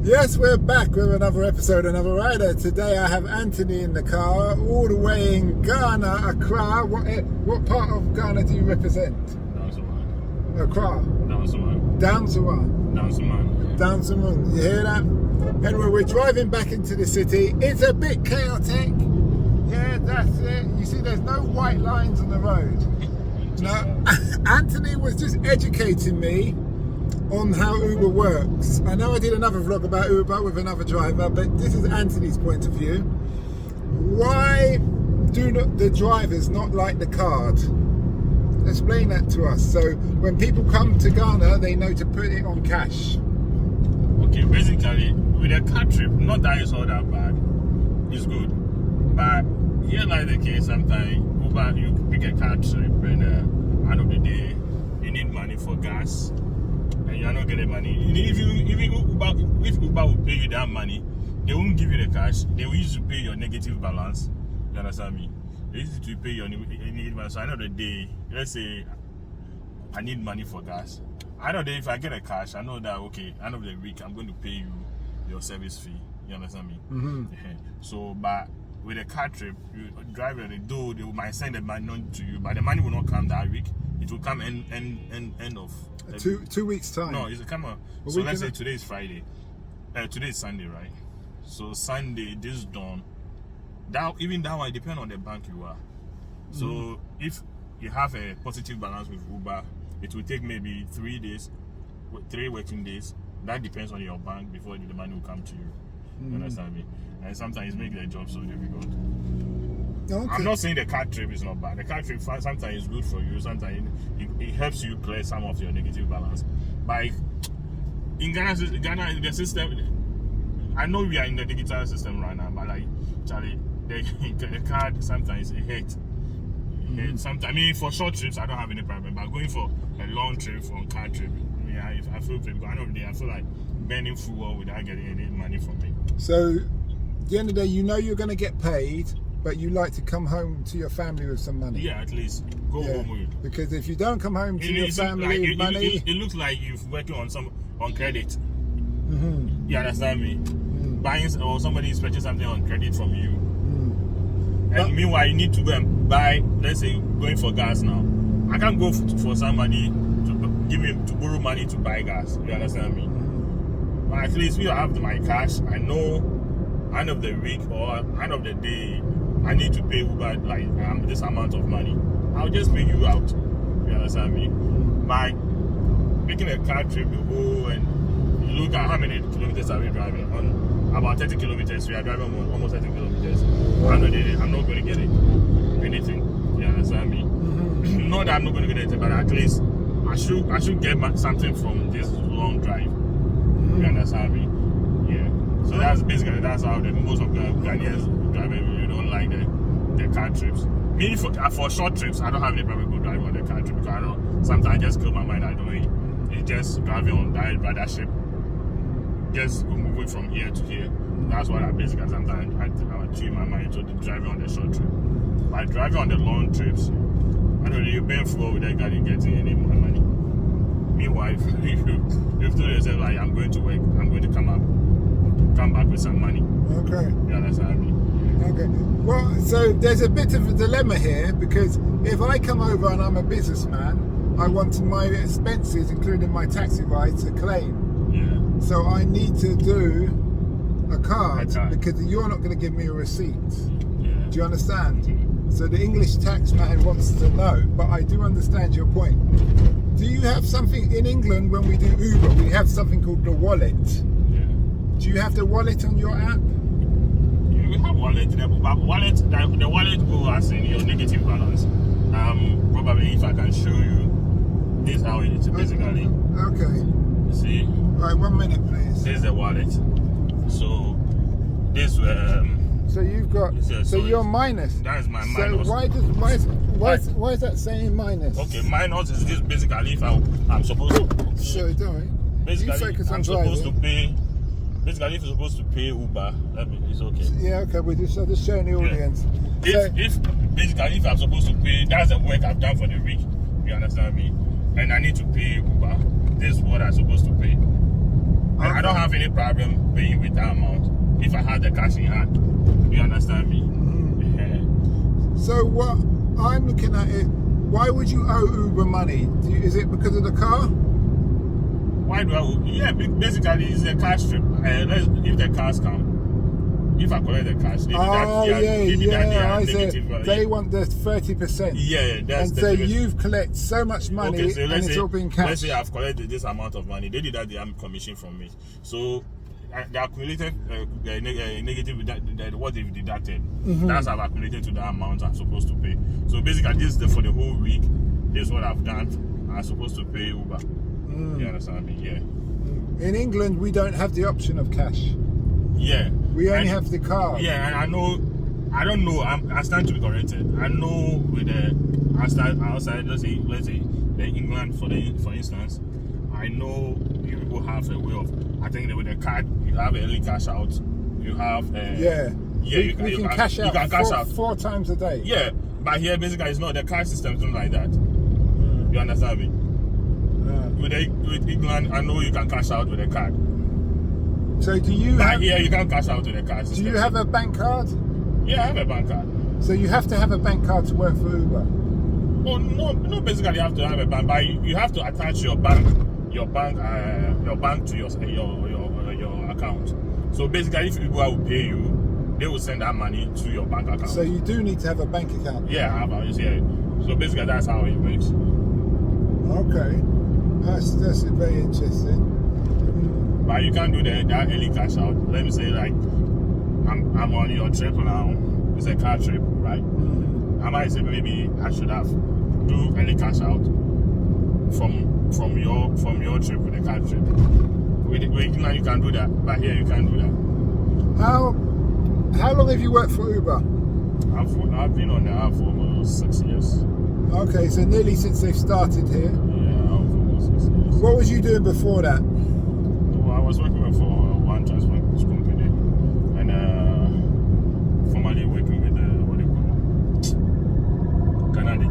Yes, we're back with another episode, another rider. Today I have Anthony in the car, all the way in Ghana, Accra. What part of Ghana do you represent? Accra. Downsaman. You hear that? Anyway, we're driving back into the city. It's a bit chaotic. Yeah, that's it. You see, there's no white lines on the road. Now, Anthony was just educating me on how Uber works. I know I did another vlog about Uber with another driver, but this is Anthony's point of view. Why do the drivers not like the card? Explain that to us. So when people come to Ghana, they know to put it on cash. Okay, basically, with a car trip, not that it's all that bad. It's good. But here like the case, sometimes Uber, you pick a car trip and end of the day, you need money for gas. And you're not getting money. If Uber will pay you that money, they won't give you the cash. They will use to pay your negative balance. You understand me? They use to pay your negative balance. So at the end of the day, let's say I need money for gas. I know that if I get a cash, I know that okay, end of the week I'm going to pay you your service fee. You understand me? Mm-hmm. So, but with a car trip, you drive it, they might send the money to you, but the money will not come that week. It will come end of 2 weeks time. No, it's come on. So let's say today is Friday. Today is Sunday, right? So Sunday, this is done. Even that one depends on the bank you are. So if you have a positive balance with Uber, it will take maybe 3 working days. That depends on your bank before the money will come to you. You understand me? And sometimes it makes the job so difficult. Okay. I'm not saying the car trip is not bad. The car trip sometimes is good for you. Sometimes it helps you clear some of your negative balance. But in Ghana, the system, I know we are in the digital system right now, but like, Charlie, the card sometimes it hits. Sometimes, I mean, for short trips, I don't have any problem. But going for a long trip, on car trip, yeah, I feel pretty good. I know the day I feel like burning fuel without getting any money from me. So, at the end of the day, you know you're going to get paid, but you like to come home to your family with some money. Yeah, at least go home with. Because if you don't come home to your family with money, it looks like you're working on credit. You understand me? Buying or somebody is purchasing something on credit from you. And meanwhile, you need to go and buy. Let's say going for gas now. I can't go for somebody to borrow money to buy gas. You understand me? But at least we have my cash. I know end of the week or end of the day, I need to pay Uber like this amount of money. I'll just pay you out. You understand me? By making a car trip, you go and you look at how many kilometers are we driving. On about 30 kilometers, we are driving almost 30 kilometers. I'm not going to get anything. You understand me? Not that I'm not going to get anything, but at least I should get something from this long drive. You understand me? Yeah. So that's how most of the Ghanaians driving. You don't like the car trips. Me for short trips, I don't have any problem with driving on the car trip because I know sometimes I just kill my mind. I don't know. It's just driving on that ship. Just moving from here to here. That's what I basically sometimes I treat my mind to driving on the short trip. By driving on the long trips, I know you're paying for without getting any more money. Meanwhile, you've told yourself like I'm going to work, I'm going to come back with some money. Okay. You understand me? Okay. Well, so there's a bit of a dilemma here because if I come over and I'm a businessman, I want my expenses, including my taxi rides, to claim. Yeah. So I need to do a card because you're not going to give me a receipt. Yeah. Do you understand? So the English tax man wants to know, but I do understand your point. Do you have something in England when we do Uber? We have something called the wallet. Yeah. Do you have the wallet on your app? Yeah, we have wallet. The wallet will as in your negative balance. Probably if I can show you, this is how it is basically. Okay. See? All right, 1 minute, please. This is the wallet. So this. So you've got. So you're minus. That is my minus. So why is that saying minus? Okay, minus is just basically if I'm supposed to. Sorry, don't worry. Basically, I'm supposed to pay. Basically, if you're supposed to pay Uber, it's okay. Yeah, okay. We're just showing the audience. If I'm supposed to pay, that's the work I've done for the week. You understand me? And I need to pay Uber. This is what I'm supposed to pay. I don't don't have any problem paying with that amount if I had the cash in hand. You understand me? So what I'm looking at it, why would you owe Uber money? Is it because of the car? Why do I? Yeah, basically it's a cash trip. If the cars come, if I collect the cash, they want the 30%. Yeah, that's. And so you've collected so much money, okay, so and it's all been cash. Let's say I've collected this amount of money. They did that, they have commission from me. So the accumulated negative that what they've deducted, that's I've accumulated to the amount I'm supposed to pay. So basically, this is for the whole week. This is what I've done. I'm supposed to pay Uber. You understand me? Yeah. In England, we don't have the option of cash. Yeah. We only have the card. Yeah, and I don't know. I stand to be corrected. I know with the outside, let's say the England for instance, I know you people have a way of. I think with the card you have early cash out. You have you can cash out. You can cash out 4 times a day. Yeah, but here basically it's not the card system is not like that. You understand me? With England, I know you can cash out with a card. So do you have... Here, you can't cash out with a card system. Do you have a bank card? Yeah, I have a bank card. So you have to have a bank card to work for Uber? Oh, no, basically you have to have a bank, but you have to attach your bank to your account. So basically, if Uber will pay you, they will send that money to your bank account. So you do need to have a bank account? Yeah, I have. Yeah. So basically, that's how it works. Okay. That's very interesting. But you can't do that early cash out. Let me say, like, I'm on your trip now. It's a car trip, right? I might say maybe I should have do early cash out from your trip with the car trip. With England, you can do that, but here you can't do that. How long have you worked for Uber? I've been on the app for almost 6 years. Okay, so nearly since they've started here. What was you doing before that? Well, I was working for one transport company and formerly working with what they call Ghanaian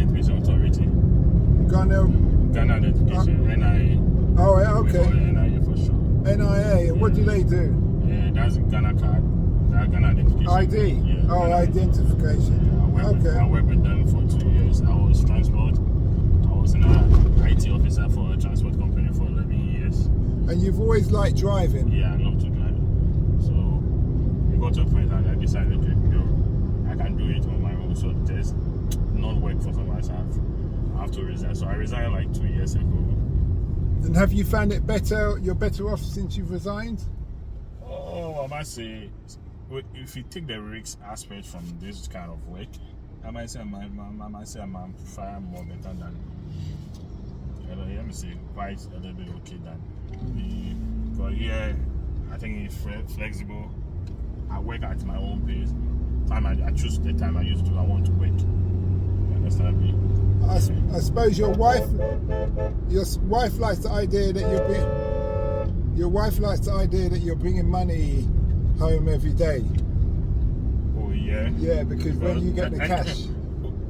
Education Authority. Ghanaian Education, NIA. Oh, okay. NIA for sure. NIA, and what do they do? Yeah, that's Ghana card. Ghanaian Education. ID? Yeah, oh, identification. I worked with them for 2 years. I was transport. I was an IT officer for a transport company for 11 years. And you've always liked driving? Yeah, I love to drive. So it got to a point that I decided, okay, I can do it on my own. So there's not work for someone else. I have to resign. So I resigned like 2 years ago. And have you found it better? You're better off since you've resigned? Oh, I must say, if you take the risk aspect from this kind of work, I might say I'm far more better than, let me say, quite a little bit okay than. Because here, I think it's flexible. I work at my own pace. I choose the time I want to work. You understand me? I suppose your wife likes the idea that you're bringing money home every day. Oh yeah. Yeah, because when you get the cash.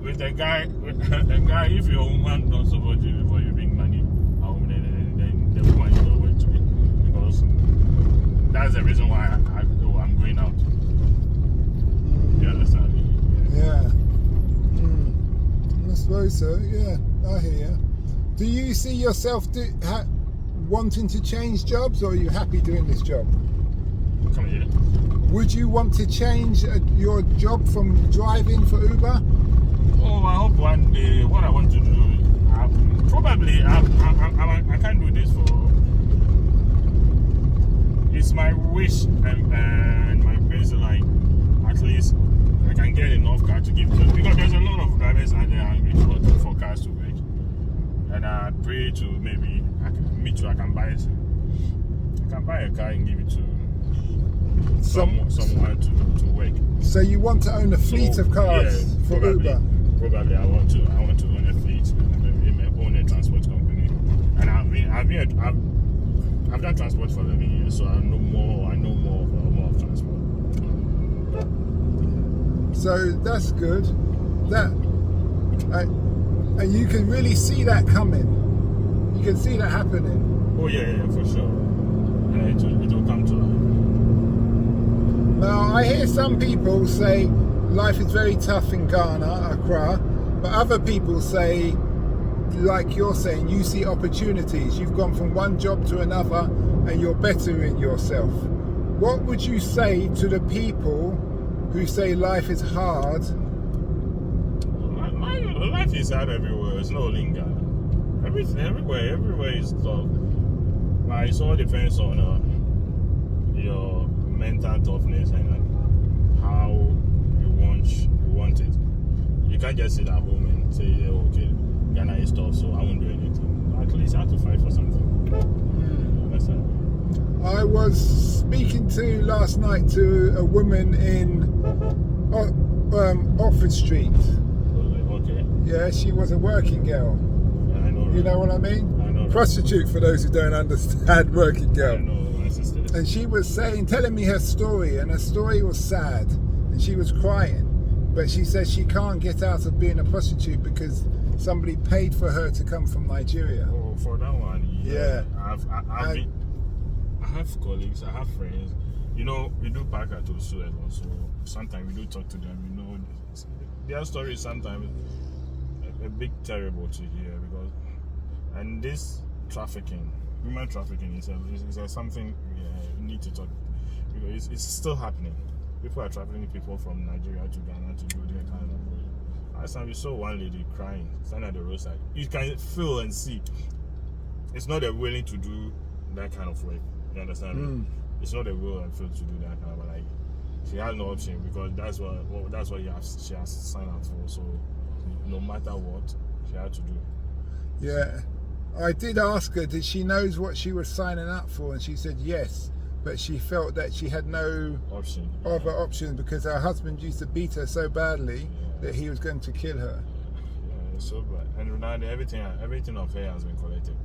With the guy, if your woman don't support you before you bring money home, then the woman is not going to be, because that's the reason why I'm going out. You understand me? Yeah. I suppose so. Yeah, I hear you. Do you see yourself wanting to change jobs, or are you happy doing this job? Come here. Would you want to change your job from driving for Uber? Oh, I hope one day. What I want to do, I can't do this for. It's my wish and my praise, like at least I can get enough car to give to, because there's a lot of drivers out there hungry for cars to work, and I pray to maybe I can buy a car and give it to someone to work. So you want to own a fleet of cars for Uber? Probably I want to own a fleet and own a transport company. And I've done transport for 11 years, so I know more of transport. So that's good. And you can really see that coming. You can see that happening. Oh yeah, for sure. And it will come to life. Now, I hear some people say life is very tough in Ghana, Accra, but other people say, like you're saying, you see opportunities. You've gone from one job to another and you're bettering yourself. What would you say to the people who say life is hard? Life is hard everywhere. It's no only in Ghana. Everywhere is tough. But it all depends on your mental toughness and how you want it. You can't just sit at home and say, okay, Ghana is tough, so I won't do anything. At least I have to fight for something. I was speaking to last night to a woman in Oxford Street. Okay. Yeah, she was a working girl. I know. You know what I mean? I know. Prostitute, for those who don't understand working girl. I know, my sister. And she was telling me her story, and her story was sad, and she was crying. But she said she can't get out of being a prostitute because somebody paid for her to come from Nigeria. Oh, for that one, Yeah. I have colleagues, I have friends. You know, we do park at Osu as well, so sometimes we do talk to them. You know, their story is sometimes a bit terrible to hear because, and this trafficking, human trafficking is something we need to talk because it's still happening. People are trafficking people from Nigeria to Ghana to do their kind of work. Last time we saw one lady crying, standing at the roadside. You can feel and see. It's not they're willing to do that kind of work. You understand me? It's not a will and feel to do that kind of like. She has no option because that's what she has signed up for. So no matter what, she had to do. Yeah. I did ask her, did she knows what she was signing up for? And she said yes. But she felt that she had no other option because her husband used to beat her so badly that he was going to kill her. Yeah, it's so bad. And now everything of her has been collected.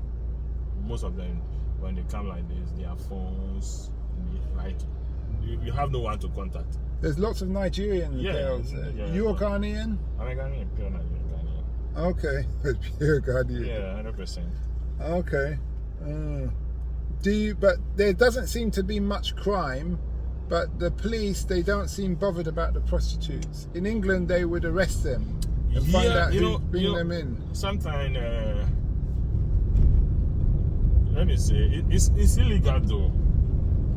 Most of them, when they come like this, their phones, like you have no one to contact. There's lots of Nigerian girls. You're Ghanaian? I'm a Ghanaian, pure Nigerian. Okay, pure Ghanaian. Yeah, 100%. Okay. But there doesn't seem to be much crime, but the police, they don't seem bothered about the prostitutes. In England, they would arrest them and find out who bring them in. Sometimes, let me say, it's illegal though.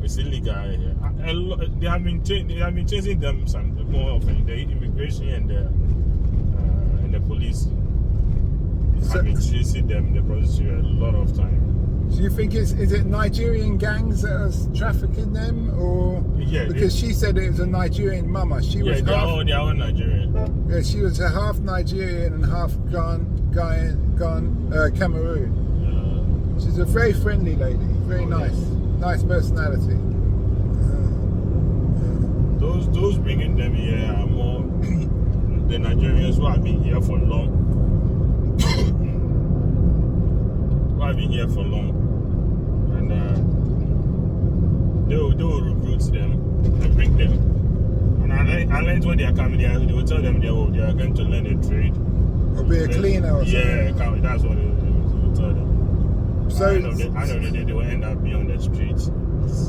It's illegal here. They have been chasing them more often. The immigration and the police have been chasing them, the prostitutes, a lot of time. Do you think is it Nigerian gangs that are trafficking them, or because she said it was a Nigerian mama? She was they're all Nigerian. Yeah, she was a half Nigerian and half Cameroon. She's a very friendly lady, very nice personality. Those bringing them here are more the Nigerians who have been here for long. And they will recruit them and bring them. And unless when they are coming there, they will tell them they are going to learn a trade. Or be a cleaner or something. Yeah, that's what they will tell them. So I know they will end up being on the streets.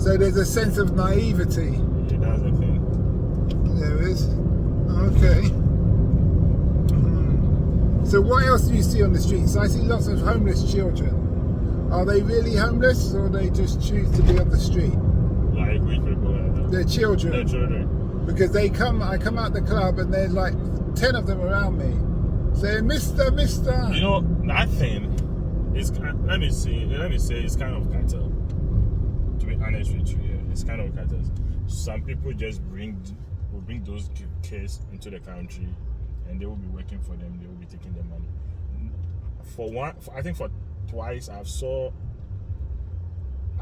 So there's a sense of naivety. Yeah, that's the thing. There is. Okay. So what else do you see on the streets? I see lots of homeless children. Are they really homeless, or they just choose to be on the street? Like which people? They're children. They're children. Because I come out the club and there's like 10 of them around me, saying, "Mister." You know that thing is. Let me say, it's kind of cartel. To be honest with you, it's kind of cartel. Some people just will bring those kids into the country, and they will be working for them. They will be taking their money. I think for twice I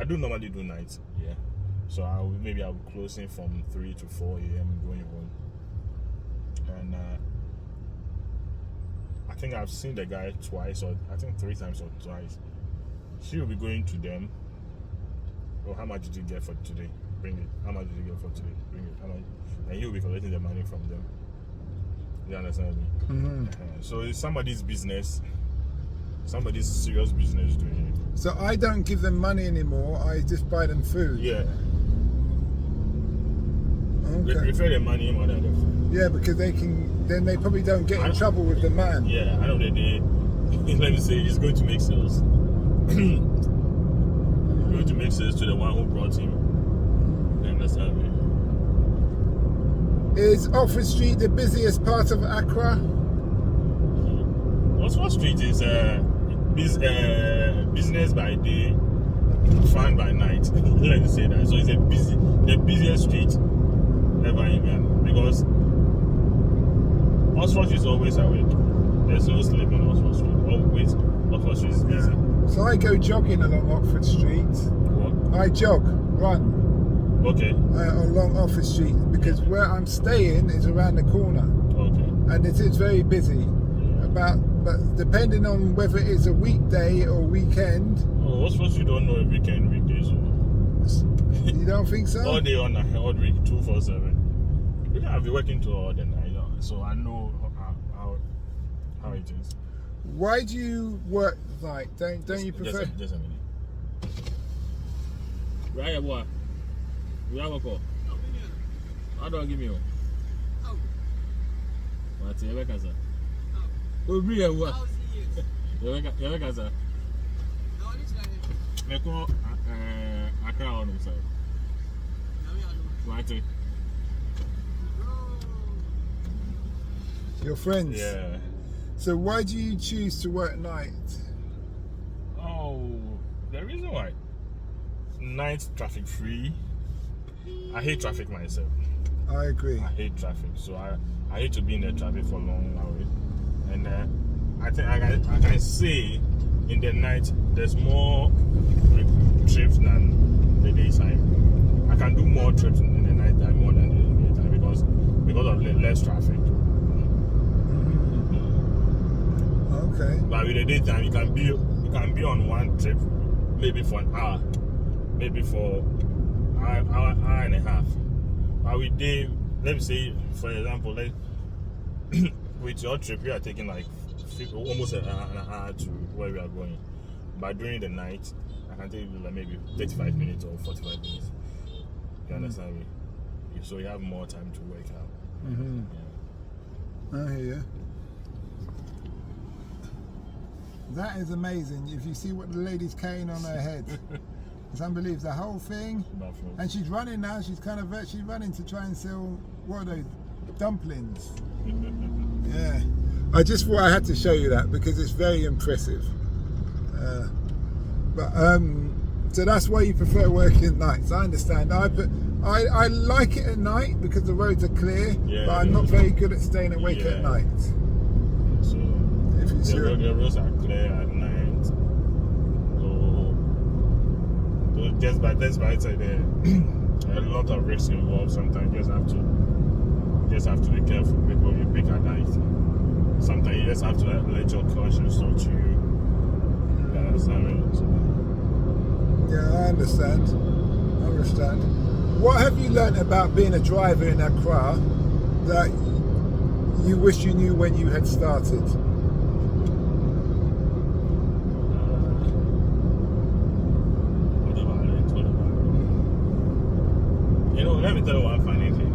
do normally do nights, so I'll be closing from 3 to 4 a.m. going home, and I think I've seen the guy twice, or I think 3 times or twice. She will be going to them. Oh, how much did you get for today? Bring it. How much did you get for today? Bring it. How much? And he will be collecting the money from them. You understand me? So it's somebody's business. somebody's serious business doing it. So I don't give them money anymore. I just buy them food. Yeah. They Okay. prefer the money more than the food. Yeah, because they can. Then they probably don't get in trouble with the man. Yeah, I know that they. Let me say, he's going to make sales. Going to make sales to the one who brought him. You understand me? Is Oxford Street the busiest part of Accra? Oxford Street is business by day, fun by night. Let me say that. So it's the busiest street ever in Ghana, because Oxford is always awake. There's no sleep on Oxford Street. Always, Oxford Street is busy. So I go jogging along Oxford Street. What? I jog, run Okay. along Oxford Street because where I'm staying is around the corner, Okay. and it is very busy. But depending on whether it's a weekday or weekend, Oh, Oxford Street don't know weekend, weekdays. you don't think so? All day on a all week, 247. Yeah, I've been working to all the night, so I know how it is. Why do you work like? Don't you prefer? Just a minute. Right, boy. You have a call. I don't give me one. What's your casa? Oh, be a what? Your casa. Me call Accra on himself. What? Your friends. Yeah. So why do you choose to work night? Oh, the reason why. Night traffic free. I hate traffic myself. I agree. I hate traffic, so I hate to be in the traffic for long hours. And I think I can say in the night there's more trips than the daytime. I can do more trips in the night time more than in the daytime because of less traffic. Okay. But with the daytime, you can be on one trip maybe for an hour, maybe for hour and a half. But with day, let me say, for example, like with your trip, you are taking like almost an hour to where we are going. But during the night, I can take like maybe 35 minutes or 45 minutes. You understand me? So you have more time to work out. Mm-hmm. Yeah. I hear you. That is amazing. If you see what the lady's carrying on her head, it's unbelievable. The whole thing, and she's running now. She's running to try and sell what are those dumplings? Yeah, I just thought I had to show you that because it's very impressive. So that's why you prefer working at nights. I understand. I like it at night because the roads are clear, but I'm not very good at staying awake at night. So if you see the roads are clear at night. So just by inside there, a lot of risks involved. Sometimes you just have to be careful before you pick at night. Sometimes you just have to let your conscience talk to you. You understand? Yeah, I understand. What have you learnt about being a driver in Accra that you wish you knew when you had started? Let me tell you one funny thing.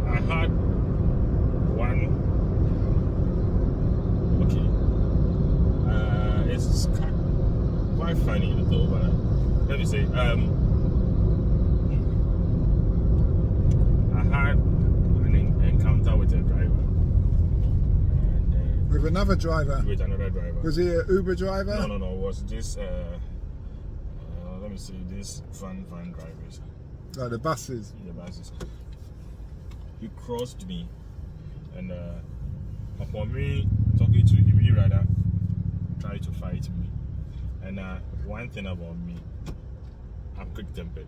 I had one. Okay. It's quite funny though, but let me say, I had an encounter with a driver. And, With another driver? With another driver. Was he an Uber driver? No. It was this. Let me see, these van drivers. Like the buses? The buses. He crossed me, and upon me talking to him, he rather tried to fight me. And one thing about me, I'm quick-tempered.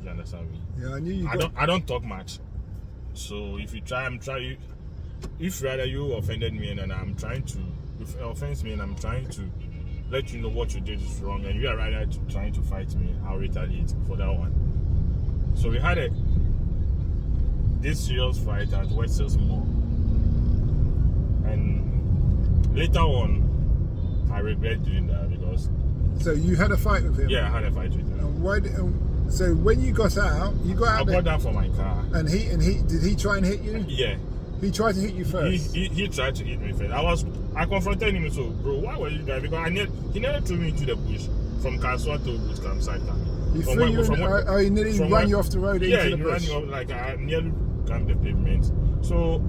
You understand me? Yeah, I knew you. I don't talk much. So if you try, if rather you offended me and I'm trying to, if you offend me and I'm trying to let you know what you did is wrong, and you are rather trying to fight me, I'll retaliate for that one. So we had this serious fight at West Hills Mall. And later on, I regret doing that because. So you had a fight with him? Yeah, I had a fight with him. And why? So when you got out, you got out. I got down from my car. And he did he try and hit you? Yeah. He tried to hit you first. He tried to hit me first. I confronted him. So, bro, why were you driving? Because he nearly threw me into the bush from Kaswa to Bush campsite. He threw you. He nearly ran you off the road into the bush. Yeah, he ran me off, like I nearly climbed the pavement. So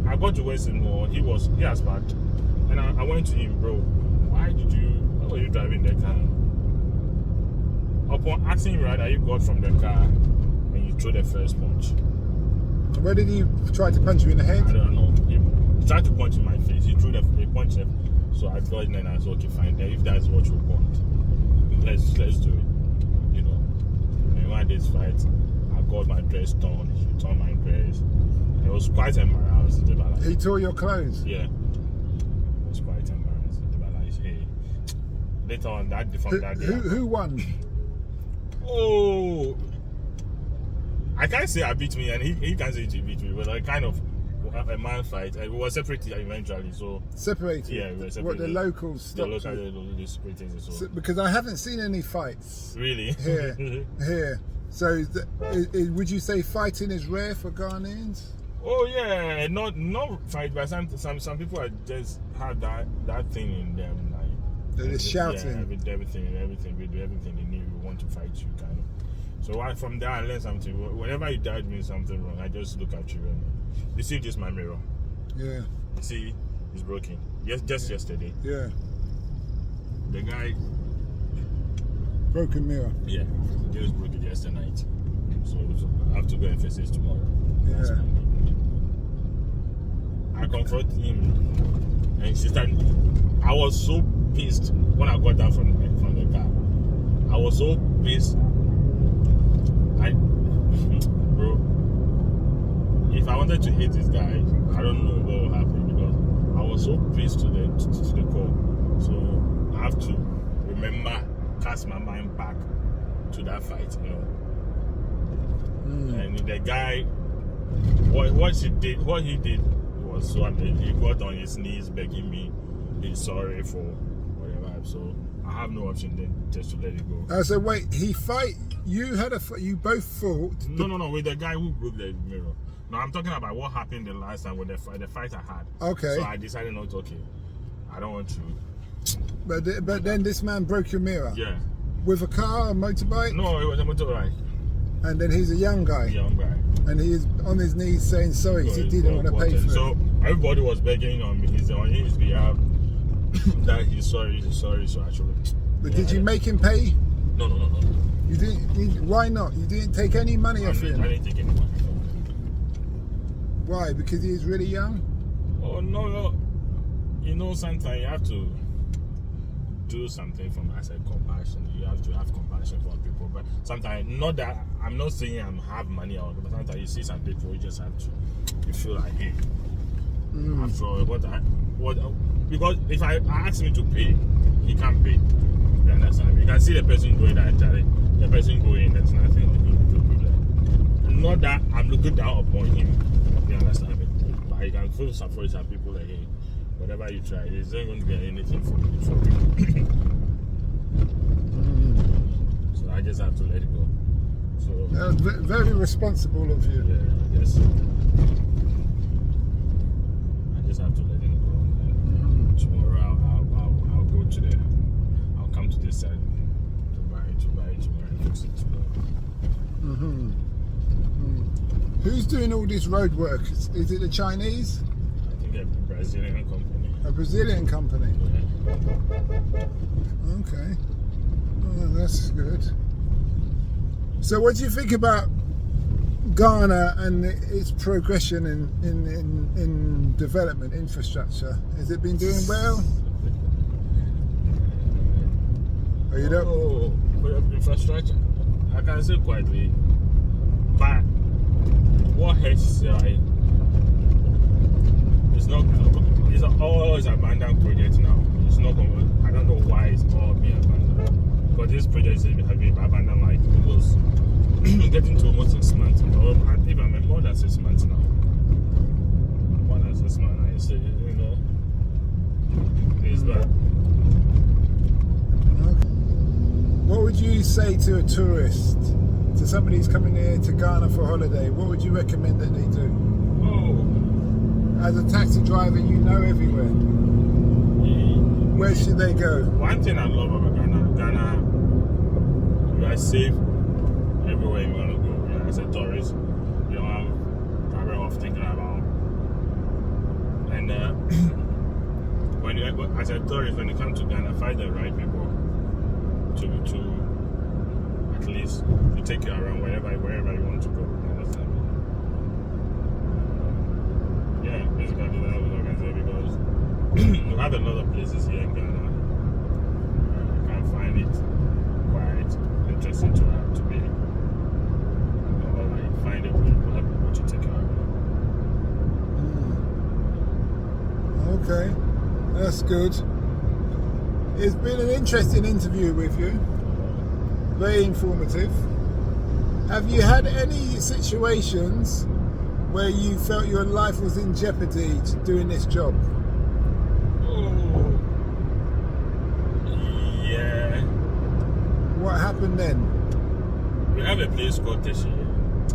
I got to Western Mall. He has parked, and I went to him, bro. Why were you driving the car? Upon asking him, right, you got from the car and you threw the first punch. Where did he try to punch you in the head? I don't know. He tried to punch in my face. He threw the punch. So I got in and I said, okay, fine. If that's what you want, let's do it. You know. And when this fight, I got my dress torn. He tore my dress. It was quite embarrassing. He tore your clothes? Yeah. It was quite embarrassing. Hey. Later on, from that day. Who won? Oh. I can't say I beat me, and he can't say he beat me. But like kind of a man fight. We were separated eventually, so separated. Yeah, we were separated. What the locals stopped the separated. So because I haven't seen any fights. Really? Here. So would you say fighting is rare for Ghanaians? Oh yeah, not fight, but some people are just have that thing in them, like they're just shouting. Yeah, everything. We do everything they need. We want to fight you, kind of. So from there I learned something. Whenever you dad me something wrong, I just look at you and you see this my mirror. Yeah. You see, it's broken. Yes, just yesterday. Yeah. The guy. Broken mirror. Yeah. Just broke it yesterday night. So I have to go and fix it tomorrow. Yeah. I confronted him and she started. I was so pissed when I got down from the car. I was so pissed. Bro, if I wanted to hit this guy, I don't know what would happen because I was so pissed to the core. So I have to cast my mind back to that fight, you know. And the guy, what he did was so amazing. He got on his knees begging me, he's sorry for whatever. So I have no option then just to let it go. So wait, he fight. You both fought. No, with the guy who broke the mirror. No, I'm talking about what happened the last time with the fight I had. Okay. So I decided not to. Okay, I don't want to. But then this man broke your mirror. Yeah. With a car, a motorbike. No, it was a motorbike. And then he's a young guy. And he is on his knees saying sorry because he didn't want to pay for it. So everybody was begging on his behalf that he's sorry. So actually. But did you make him pay? No. You didn't. Why not? You didn't take any money off him. I didn't take any money from him. Why? Because he is really young. Oh no. You know, sometimes you have to do something from as a compassion. You have to have compassion for people. But sometimes, not that I'm not saying I have money or, but sometimes you see some people, you just have to. You feel like, hey, after all, because if I ask him to pay, he can't pay. You understand? You can see the person going that actually. The person going, there's nothing to problem. Not that I'm looking down upon him. You understand me? But I can feel some for some people like, hey, whatever you try, it's not going to get anything from you. So I just have to let it go. So very responsible of you. Yeah, I guess. I just have to let it go. And tomorrow I'll go to I'll come to this side to buy tomorrow and fix it tomorrow. Who's doing all this road work? Is it the Chinese? I think a Brazilian company. A Brazilian company? Yeah. Okay. Oh, that's good. So what do you think about Ghana and its progression in development infrastructure? Has it been doing well? Or you don't? Oh, for your infrastructure, I can say quietly, but what hurts it's always abandoned project now. It's not going. I don't know why it's all being abandoned. Because this project have been abandoned like almost getting to almost 6 months, or even more than 6 months now. More than because this man, I say, you know, it's bad. What would you say to a tourist, to somebody who's coming here to Ghana for a holiday? What would you recommend that they do? Oh. As a taxi driver, you know everywhere. Where should they go? One thing I love about Ghana, you are safe everywhere you want to go. Yeah, as a tourist, you don't have problem of thinking about. And when you, as a tourist, when you come to Ghana, find the right people to at least to take you around wherever you want to go. You understand? Yeah, basically that's what I can say, because you have a lot of places here in Ghana. You can find it quite interesting to be. Or like find a people to take you around. Okay, that's good. It's been an interesting interview with you. Very informative. Have you had any situations where you felt your life was in jeopardy to doing this job? Oh, yeah. What happened then? We have a place called Teshi.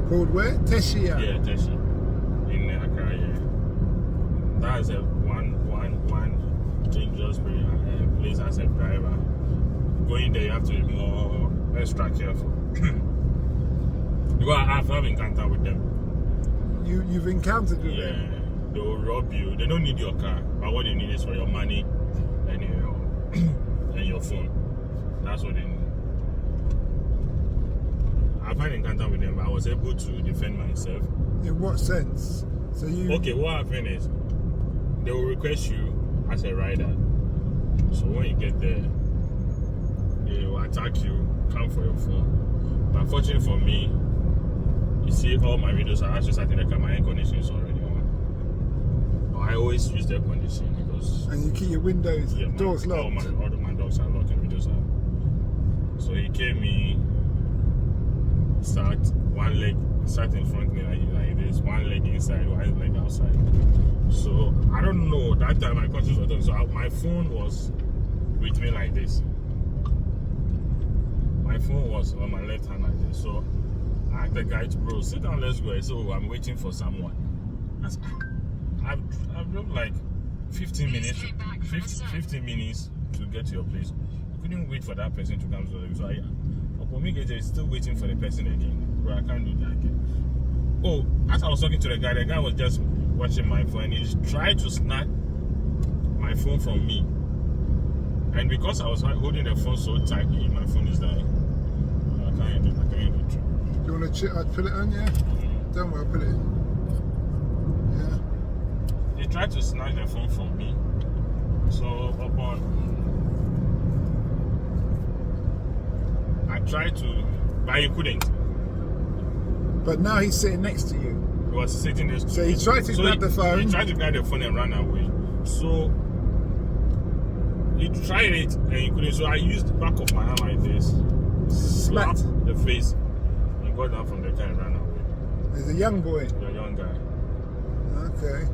Called where? Teshia? Yeah, Teshi. In Accra, yeah. That's a one dangerous place as a driver. Going there, you have to be more extra careful. Because I've had encounter with them. You've encountered with them? Yeah, they will rob you. They don't need your car, but what they need is for your money and your phone. That's what they need. I've had encounter with them, but I was able to defend myself. In what sense? So you... Okay, what happened is they will request you as a rider. So when you get there, they will attack you, come for your phone. But unfortunately for me, you see all my videos are actually starting to come, my air conditioning is already on. I always use the air conditioning because... And you keep your windows, doors locked? All of my dogs are locked and windows are. So he came me, start one leg, start in front of me like this, one leg inside, one leg outside. So I don't know, that time my conscience was done. So my phone was with me like this. My phone was on my left hand like this. So I asked the guy to, bro, sit down, let's go. So I'm waiting for someone. I've drove like 15 minutes, 15 minutes to get to your place. I couldn't wait for that person to come. So upon me getting, still waiting for the person again. Bro, I can't do that again. Oh, as I was talking to the guy was just watching my phone and he tried to snatch my phone from me. And because I was holding the phone so tightly, my phone is dying. I can't do it. Do you want to put it on, yeah? Don't worry, I'll put it in. Yeah. He tried to snatch the phone from me. So I tried to, but he couldn't. But now he's sitting next to you. He was sitting next to me. So he tried to grab the phone. He tried to grab the phone and run away. So he tried it and he couldn't. So I used the back of my hand like this, slapped the face, and got down from the car and ran away. He's a young boy. A young guy. Okay.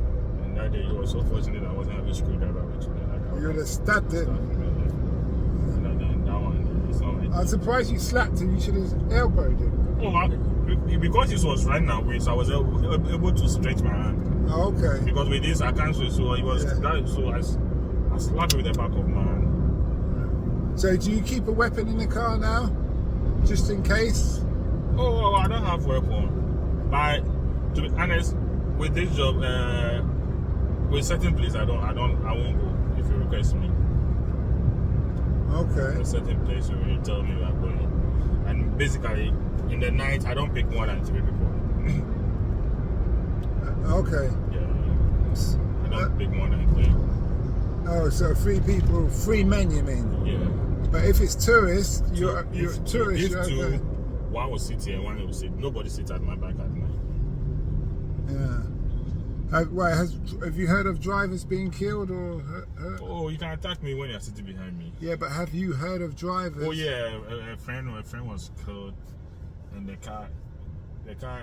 And that day he was so fortunate that I wasn't having a screwdriver with me. You would have stabbed him. And then that one, it's not like... I'm surprised you slapped him. You should have elbowed him. Oh, because he was running away, so I was able to stretch my hand. Oh, okay. Because with this I can't switch, so he was so I slapped him with the back of my hand. So do you keep a weapon in the car now, just in case? Oh, I don't have weapon. But to be honest, with this job, with certain places I won't go if you request me. Okay. A certain place where you tell me we are going, and basically in the night I don't pick more than 3 people. Okay. Yeah. I don't pick more than 3. Oh, so 3 people, 3 men, you mean? Yeah. But if it's tourists, you're if tourist. If you're two, okay. one will sit here and one will sit. Nobody sits at my back at night. Yeah. Have you heard of drivers being killed or hurt? Oh, you can attack me when you're sitting behind me. Yeah, but have you heard of drivers? Oh yeah, a friend was killed, and the car.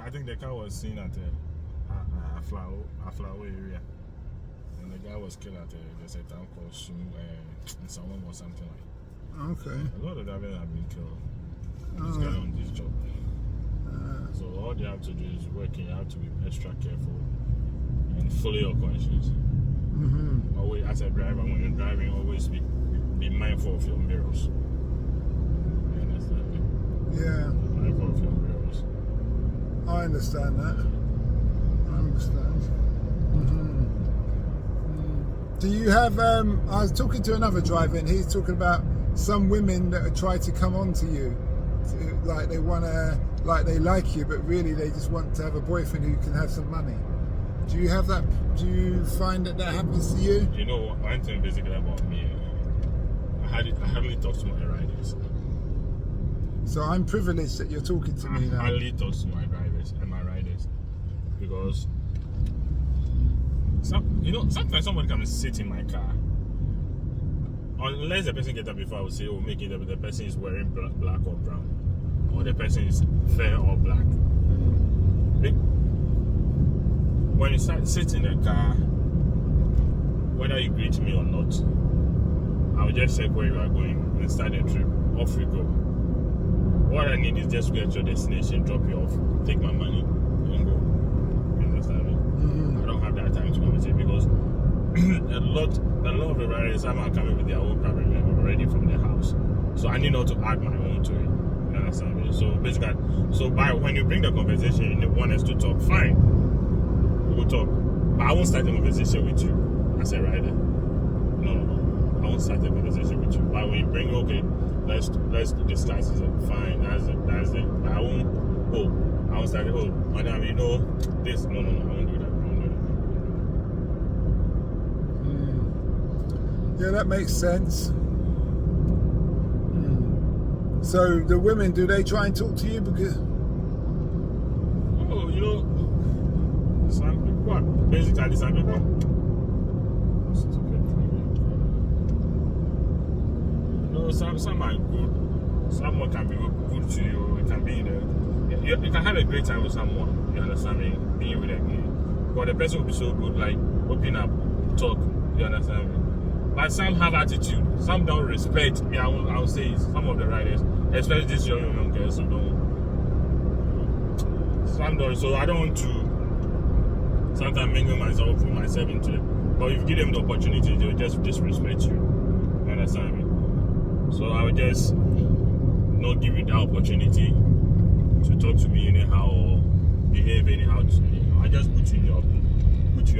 I think the car was seen at a flower area. And the guy was killed at there's a town called in Salem or something like. Okay. A lot of drivers have been killed. This guy on this job. So all you have to do is working. You have to be extra careful and follow your conscience. Always, as a driver, when you're driving, always be mindful of your mirrors. You understand me? Yeah. Mindful of your mirrors. I understand that. I understand. Do you have? I was talking to another driver, and he's talking about some women that try to come on to you, like they wanna, like they like you, but really they just want to have a boyfriend who can have some money. Do you have that? Do you find that happens to you? You know, one thing basically about me, I hardly talk to my riders. So I'm privileged that you're talking to me now. I hardly talk to my drivers and my riders because sometimes somebody can sit in my car. Unless the person gets up before I would say, oh, make it that the person is wearing black or brown, or the person is fair or black. When you sit in the car, whether you greet me or not, I will just check where you are going and start the trip. Off we go. What I need is just to get to your destination, drop you off, take my money, and go. You understand me? I don't have that time to conversate because a lot of the riders are coming with their own problem already from their house. So I need not to add my own to it. You understand me? So basically, when you bring the conversation, you want us to talk, fine. We'll talk. But I won't start the conversation with you as a rider. No. I won't start the conversation with you. But when you bring, okay, let's discuss it. Fine, that's it. But I won't start it. Oh, madam, you know this. No, I won't do that. Yeah, that makes sense. So the women, do they try and talk to you because? Oh, you know, some people, basically some people. No, some are good. Someone can be good to you. It can be you can have a great time with someone. You understand me? Being with them, but the person will be so good, like open up, talk. You understand me? But some have attitude. Some don't respect. Yeah, I will say some of the riders, especially these young girls who don't. Some don't. So I don't want to sometimes mingle myself, put myself into it. But if you give them the opportunity, they'll just disrespect you. You understand me? So I would just not give you that opportunity to talk to me anyhow or behave anyhow to me. I just put you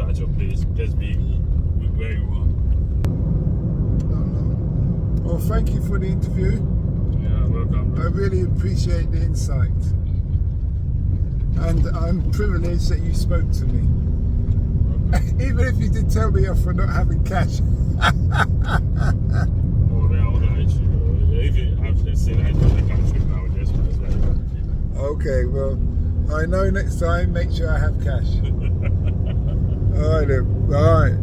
at your place. Just be where you are. Well, thank you for the interview. Yeah, welcome. I really appreciate the insight. And I'm privileged that you spoke to me. Okay. Even if you did tell me off for not having cash. Oh, man, I won't lie to you. If you have seen I don't like cash, I would just pass by. Okay, well, I know next time, make sure I have cash. All right, then. All right.